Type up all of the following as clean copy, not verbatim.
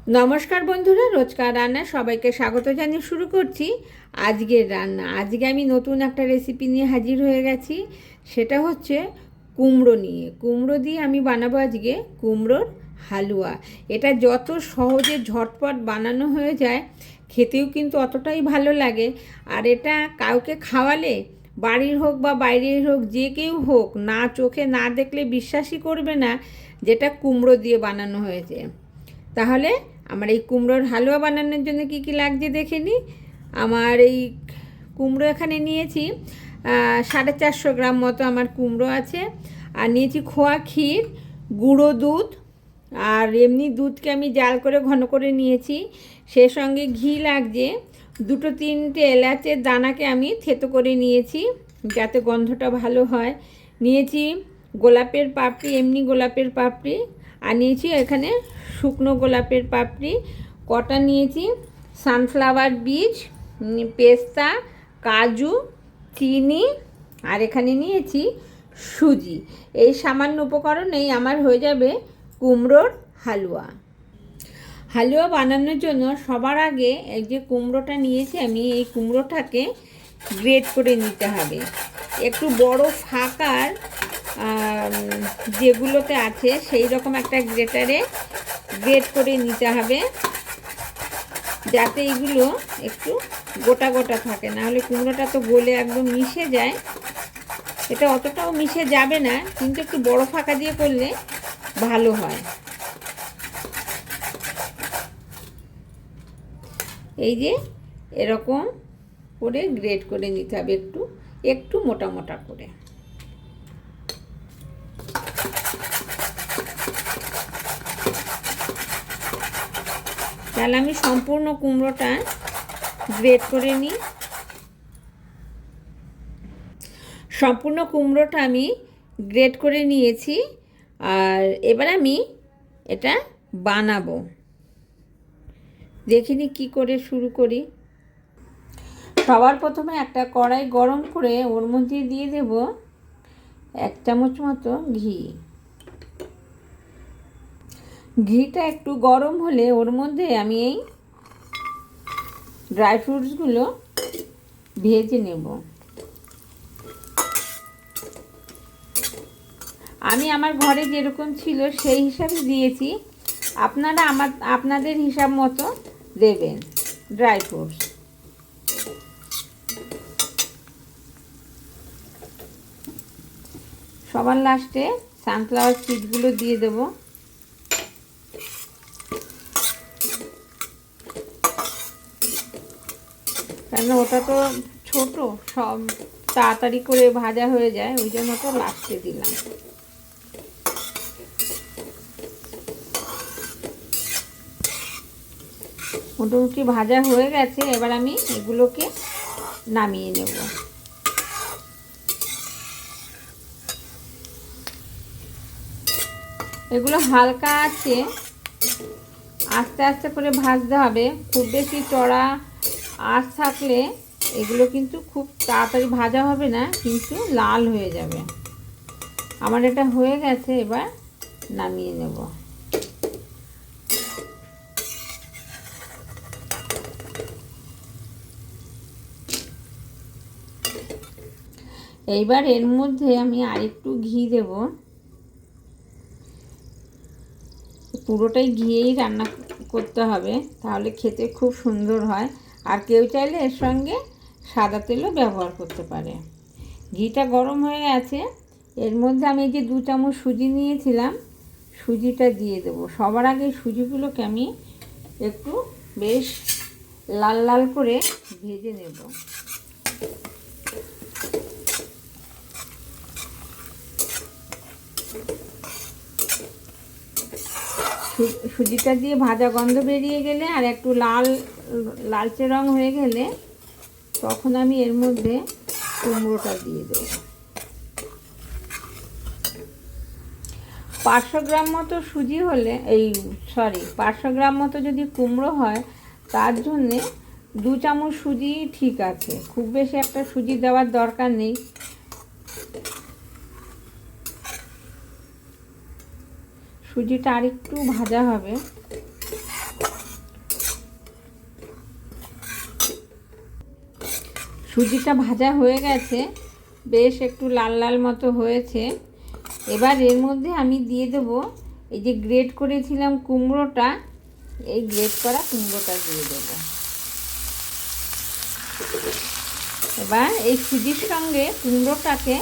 নমস্কার বন্ধুরা, রোজকার রান্না সবাইকে স্বাগত জানিয়ে শুরু করছি আজকের রান্না। আজকে আমি নতুন একটা রেসিপি নিয়ে হাজির হয়ে গেছি। সেটা হচ্ছে কুমড়ো নিয়ে। কুমড়ো দিয়ে আমি বানাবো আজকে কুমড়োর হালুয়া। এটা যত সহজে ঝটপট বানানো হয়ে যায়, খেতেও কিন্তু অতটাই ভালো লাগে। আর এটা কাউকে খাওয়ালে, বাড়ির হোক বা বাইরের হোক, যে কেউ হোক, না চোখে না দেখলে বিশ্বাসই করবে না যেটা কুমড়ো দিয়ে বানানো হয়েছে। তাহলে আমার এই কুমড়োর হালুয়া বানানোর জন্য কি কি লাগছে দেখে নিই। আমার এই কুমড়ো এখানে নিয়েছি 450 গ্রাম মতো আমার কুমড়ো আছে। আর নিয়েছি খোয়া ক্ষীর, গুঁড়ো দুধ, আর এমনি দুধকে আমি জাল করে ঘন করে নিয়েছি। সে সঙ্গে ঘি লাগছে, 2-3টে এলাচের দানাকে আমি থেতো করে নিয়েছি যাতে গন্ধটা ভালো হয়। নিয়েছি গোলাপের পাপড়ি, এমনি গোলাপের পাপড়ি। আর নিয়েছি এখানে শুকনো গোলাপের পাপড়ি কটা নিয়েছি, সানফ্লাওয়ার বীজ, পেস্তা, কাজু, চিনি, আর এখানে নিয়েছি সুজি। এই সামান্য উপকরণেই আমার হয়ে যাবে কুমড়োর হালুয়া। হালুয়া বানানোর জন্য সবার আগে এই যে কুমড়োটা নিয়েছি আমি, এই কুমড়োটাকে গ্রেট করে নিতে হবে। একটু বড় ফাঁকার যেগুলোতে আছে সেই রকম একটা গ্রেটারে গ্রেট করে নিতে হবে, যাতে এগুলো একটু গোটা গোটা থাকে। নাহলে কুমড়োটা তো গলে একদম মিশে যায়। এটা অতটাও মিশে যাবে না, কিন্তু একটু বড় ফাঁকা দিয়ে করলে ভালো হয়। এই যে এরকম করে গ্রেট করে নিতে হবে, একটু একটু মোটা মোটা করে। তাহলে আমি সম্পূর্ণ কুমড়োটা গ্রেট করে নিই। সম্পূর্ণ কুমড়োটা আমি গ্রেট করে নিয়েছি। আর এবার আমি এটা বানাবো। দেখিনি কি করে শুরু করি। সবার প্রথমে একটা কড়াই গরম করে ওর মধ্যে দিয়ে দেব 1 চামচ মতো ঘি। ঘিটা একটু গরম হলে ওর মধ্যে আমি এই ড্রাই ফ্রুটসগুলো ভেজে নেব। আমি আমার ঘরে যেরকম ছিল সেই হিসাবে দিয়েছি, আপনারা আপনাদের হিসাব মতো দেবেন ড্রাই ফ্রুটস। সবার লাস্টে সানফ্লাওয়ার সিডগুলো দিয়ে দেব। কেন ওটা তো ছোট, সব তাড়াতাড়ি করে ভাজা হয়ে যায়, ওই জন্য তো লাস্টে দিলাম। মোটামুটি ভাজা হয়ে গেছে, এবার আমি এগুলোকে নামিয়ে নেব। এগুলো হালকা আছে আস্তে আস্তে করে ভাজতে হবে। খুব বেশি চড়া আঁচ থাকলে এগুলো কিন্তু খুব তাড়াতাড়ি ভাজা হবে না, কিন্তু লাল হয়ে যাবে। আমার এটা হয়ে গেছে, এবার নামিয়ে নেব। এইবার এর মধ্যে আমি আরেকটু ঘি দেব। পুরোটাই ঘিয়েই রান্না করতে হবে, তাহলে খেতে খুব সুন্দর হয়। আর কেউ চাইলে এর সঙ্গে সাদা তেলও ব্যবহার করতে পারে। ঘিটা গরম হয়ে গেছে, এর মধ্যে আমি যে 2 চামচ সুজি নিয়েছিলাম, সুজিটা দিয়ে দেব। সবার আগে সুজিগুলোকে আমি একটু বেশ লাল লাল করে ভেজে নেব। সুজিটা দিয়ে ভাজা গন্ধ বেরিয়ে গেলে আর একটু লালচে রং হয়ে গেলে তখন আমি এর মধ্যে কুমড়োটা দিয়ে দেব। 500 গ্রাম মতো সুজি হলে 500 গ্রাম মতো যদি কুমড়ো হয়, তার জন্যে 2 চামচ সুজি ঠিক আছে। খুব বেশি একটা সুজি দেওয়ার দরকার নেই। সুজিটা আরেকটু ভাজা হবে। সুজিটা ভাজা হয়ে গেছে, বেশ একটু লাল লাল মতো হয়েছে। এবার এর মধ্যে আমি দিয়ে দেব এই যে গ্রেট করেছিলাম কুমড়োটা, এই গ্রেট করা কুমড়োটা দিয়ে দেব। এবার এই সুজির সঙ্গে কুমড়োটাকে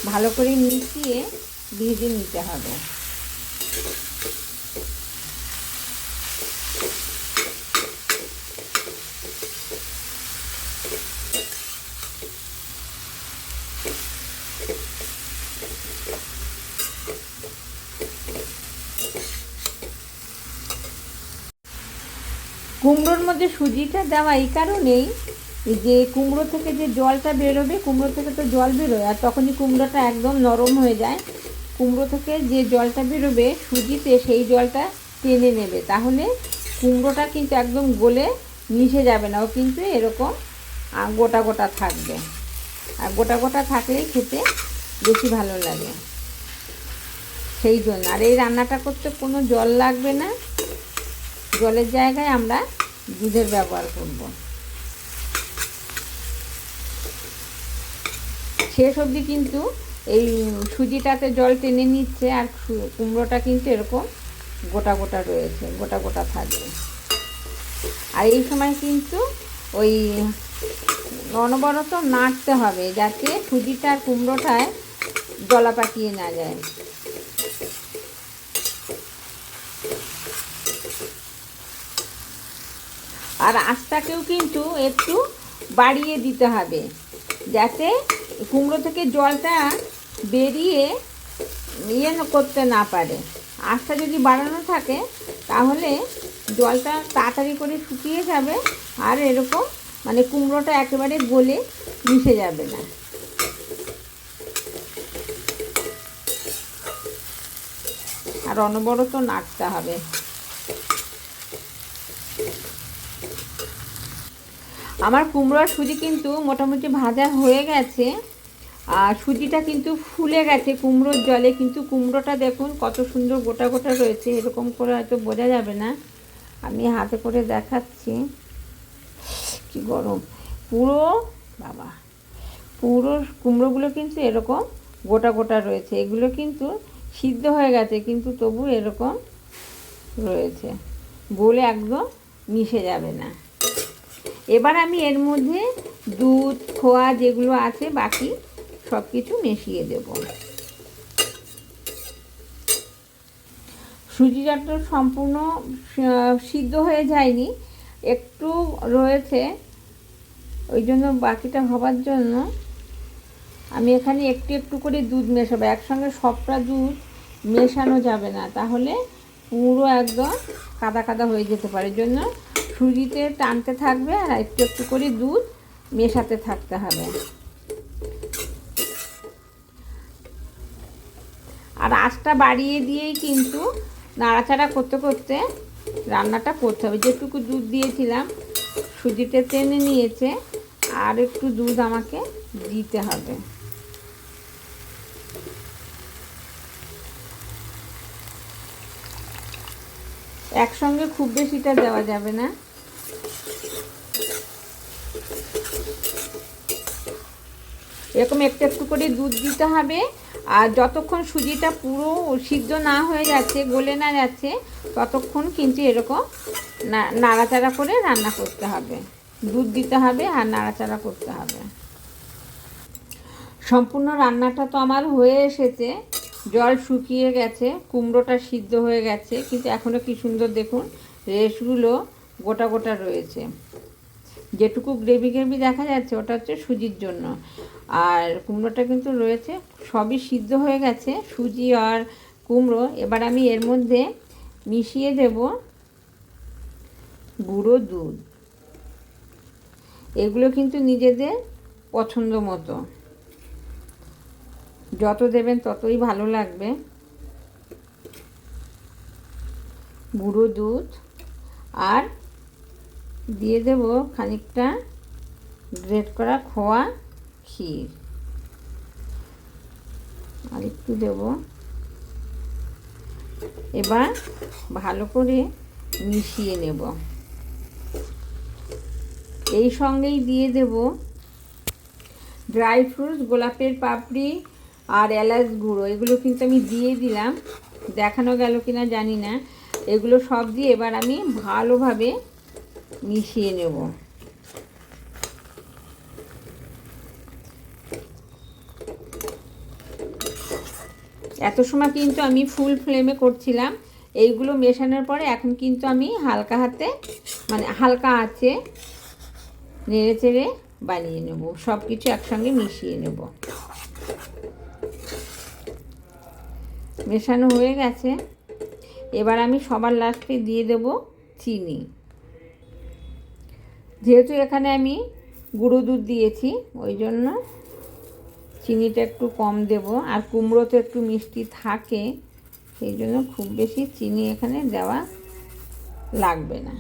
ভালো করে মিশিয়ে ভেজে নিতে হবে। কুমড়োর মধ্যে সুজিটা দেওয়া এই কারণেই যে কুমড়ো থেকে যে জলটা বেরোবে, কুমড়ো থেকে তো জল বেরোয়, আর তখনই কুমড়োটা একদম নরম হয়ে যায়। কুমড়ো থেকে যে জলটা বেরোবে সুজিতে, সেই জলটা টেনে নেবে, তাহলে কুমড়োটা কিন্তু একদম গলে মিশে যাবে না, ও কিন্তু এরকম গোটা গোটা থাকবে। আর গোটা গোটা থাকলেই খেতে বেশি ভালো লাগে, সেই জন্য। আর এই রান্নাটা করতে কোনো জল লাগবে না, জলের জায়গায় আমরা দুধের ব্যবহার করব। শেষ অবধি কিন্তু এই সুজিটাতে জল টেনে নিচ্ছে, আর কুমড়োটা কিন্তু এরকম গোটা গোটা রয়েছে, গোটা গোটা থাকবে। আর এই সময় কিন্তু ওই অনবরত নাড়তে হবে, যাতে সুজিটা আর কুমড়োটায় গলা পাকিয়ে না যায়। আর আঁচটাকেও কিন্তু একটু বাড়িয়ে দিতে হবে, যাতে কুমড়ো থেকে জলটা বেরিয়ে করতে না পারে। আঁচটা যদি বাড়ানো থাকে তাহলে জলটা তাড়াতাড়ি করে শুকিয়ে যাবে, আর এরকম মানে কুমড়োটা একেবারে গলে মিশে যাবে না। আর অনবরত নাড়তে হবে। আমার কুমড়ো আর সুজি কিন্তু মোটামুটি ভাজা হয়ে গেছে, আর সুজিটা কিন্তু ফুলে গেছে কুমড়োর জলে, কিন্তু কুমড়োটা দেখুন কত সুন্দর গোটা গোটা রয়েছে। এরকম করে হয়তো বোঝা যাবে না, আমি হাতে করে দেখাচ্ছি। কি গরম, পুরো বাবা, পুরো কুমড়োগুলো কিন্তু এরকম গোটা গোটা রয়েছে। এগুলো কিন্তু সিদ্ধ হয়ে গেছে, কিন্তু তবু এরকম রয়েছে, গলে একদম মিশে যাবে না। এবার আমি এর মধ্যে দুধ, খোয়া যেগুলো আছে বাকি সব কিছু মিশিয়ে দেব। সুজিটা তো সম্পূর্ণ সিদ্ধ হয়ে যায়নি, একটু রয়েছে, ওই জন্য বাকিটা হবার জন্য আমি এখানে একটু একটু করে দুধ মেশাবো। একসঙ্গে সবটা দুধ মেশানো যাবে না, তাহলে পুরো একদম কাদা কাদা হয়ে যেতে পারে। এর জন্য সুজিতে টানতে থাকবে আর একটু একটু করে দুধ মেশাতে থাকতে হবে। আর আঁচটা বাড়িয়ে দিয়েই কিন্তু নাড়াচাড়া করতে করতে রান্নাটা করতে হবে। যেটুকু দুধ দিয়েছিলাম সুজিতে টেনে নিয়েছে, আর একটু দুধ আমাকে দিতে হবে। একসঙ্গে খুব বেশিটা দেওয়া যাবে না। এরকম একটু একটু করে দুধ দিতে হবে। আর যতক্ষণ সুজিটা পুরো সিদ্ধ না হয়ে যাচ্ছে, গলে না যাচ্ছে, ততক্ষণ কিন্তু এরকম নাড়াচাড়া করে রান্না করতে হবে। দুধ দিতে হবে আর নাড়াচাড়া করতে হবে। সম্পূর্ণ রান্নাটা তো আমার হয়ে এসেছে, জল শুকিয়ে গেছে, কুমড়োটা সিদ্ধ হয়ে গেছে, কিন্তু এখনও কি সুন্দর দেখুন রেশগুলো গোটা গোটা রয়েছে। যেটুকু গ্রেভি গ্রেভি দেখা যাচ্ছে ওটা হচ্ছে সুজির জন্য, আর কুমড়োটা কিন্তু রয়েছে, সবই সিদ্ধ হয়ে গেছে সুজি আর কুমড়ো। এবার আমি এর মধ্যে মিশিয়ে দেব গুঁড়ো দুধ। এগুলো কিন্তু নিজেদের পছন্দ মতো, যত দেবেন ততই ভালো লাগবে। গুঁড়ো দুধ, আর দিয়ে দেব খানিকটা গ্রেট করা খোয়া ক্ষীর, আর একটু দেব। এবার ভালো করে মিশিয়ে নেব। এই সঙ্গেই দিয়ে দেব ড্রাই ফ্রুটস, গোলাপের পাপড়ি আর এলাচ গুঁড়ো এগুলো কিন্তু আমি দিয়ে দিলাম, দেখানো গেল কিনা জানি না। এগুলো সব দিয়ে এবার আমি ভালোভাবে মিশিয়ে নেব। এত সময় কিন্তু আমি ফুল ফ্লেমে করছিলাম। এইগুলো মেশানোর পরে এখন কিন্তু আমি হালকা হাতে মানে হালকা আঁচে নেড়ে চেড়ে বানিয়ে নেব, সব কিছু একসঙ্গে মিশিয়ে নেব। মেশানো হয়ে গেছে, এবার আমি সবার লাস্টে দিয়ে দেব চিনি। যেহেতু এখানে আমি গুঁড়ো দুধ দিয়েছি ওই জন্য চিনিটা একটু কম দেব। আর কুমড়ো তো একটু মিষ্টি থাকে, সেই জন্য খুব বেশি চিনি এখানে দেওয়া লাগবে না।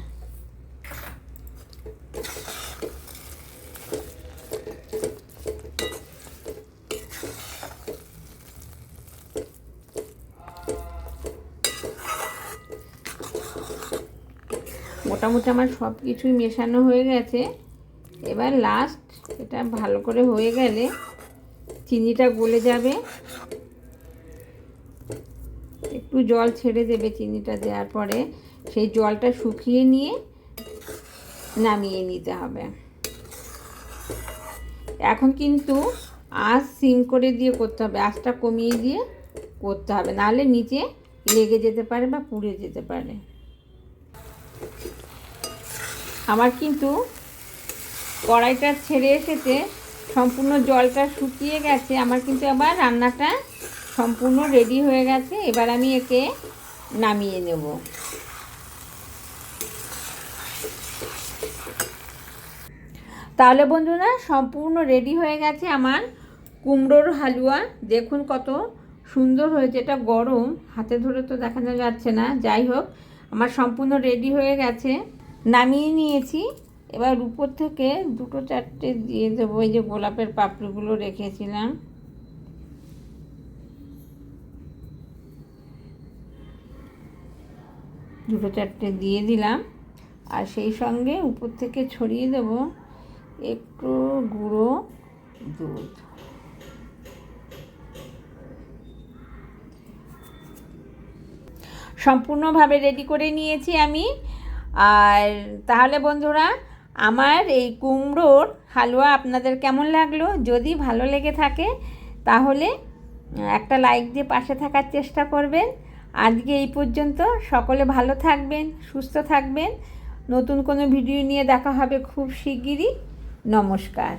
মোটামুটি আমার সব কিছুই মেশানো হয়ে গেছে। এবার লাস্ট এটা ভালো করে হয়ে গেলে চিনিটা গলে যাবে, একটু জল ছেড়ে দেবে চিনিটা দেওয়ার পরে। সেই জলটা শুকিয়ে নিয়ে নামিয়ে নিতে হবে। এখন কিন্তু আঁচ সিম করে দিয়ে করতে হবে, আঁচটা কমিয়ে দিয়ে করতে হবে, নাহলে নিচে লেগে যেতে পারে বা পুড়ে যেতে পারে। আমার কিন্তু কড়াইটা ছেড়ে এসেছে, সম্পূর্ণ জলটা শুকিয়ে গেছে। আমার কিন্তু আবার রান্নাটা সম্পূর্ণ রেডি হয়ে গেছে। এবার আমি একে নামিয়ে নেব। তাহলে বন্ধুরা সম্পূর্ণ রেডি হয়ে গেছে আমার কুমড়োর হালুয়া। দেখুন কত সুন্দর হয়েছে, এটা গরম, হাতে ধরে তো দেখানো যাচ্ছে না। যাই হোক, আমার সম্পূর্ণ রেডি হয়ে গেছে, নামিয়ে নিয়েছি। এবার উপর থেকে দুটো চারটে দিয়ে দেবো, এই যে গোলাপের পাপড়িগুলো রেখেছিলাম। দুটো চারটে দিয়ে দিলাম, আর সেই সঙ্গে উপর থেকে ছড়িয়ে দেব একটু গুঁড়ো দুধ। সম্পূর্ণভাবে রেডি করে নিয়েছি আমি। আর তাহলে বন্ধুরা, আমার এই কুমড়োর হালুয়া আপনাদের কেমন লাগলো? যদি ভালো লেগে থাকে তাহলে একটা লাইক দিয়ে পাশে থাকার চেষ্টা করবেন। আজকে এই পর্যন্ত। সকলে ভালো থাকবেন, সুস্থ থাকবেন। নতুন কোনো ভিডিও নিয়ে দেখা হবে খুব শিগগিরই। নমস্কার।